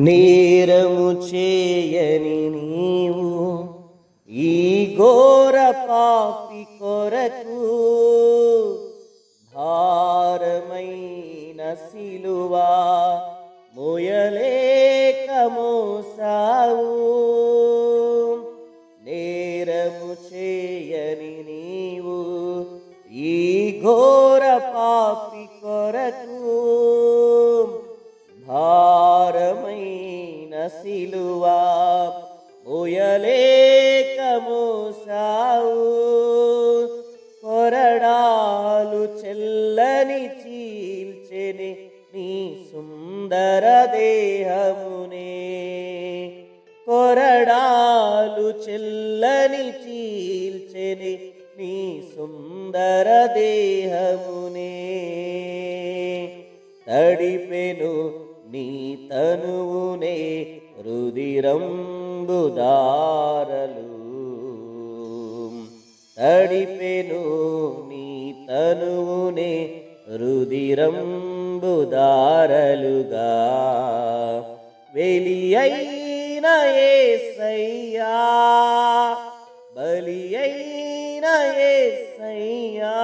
నేరము చేయని నీవు ఈ ఘోర పాపి కొరకు భారమైన సిలువా మోయలేక మోసావు. నేరము చేయని నీవు ఈ ఘోర పాపి కొరకు భారమైన సిలువా మోయలేక మోసావు. కొరడాలు చెల్లని చీల్చెని నీ సుందర దేహమునే. కొరడాలు చెల్లని చీల్చెని నీ సుందర దేహమునే. తడిపెను నీ తనువునే రుదిరంబుదారలు. తడిపెను నీ తనువునే రుదిరంబుదారలుగా. వెలి అయిన యేసయ్యా, బలి అయిన యేసయ్యా,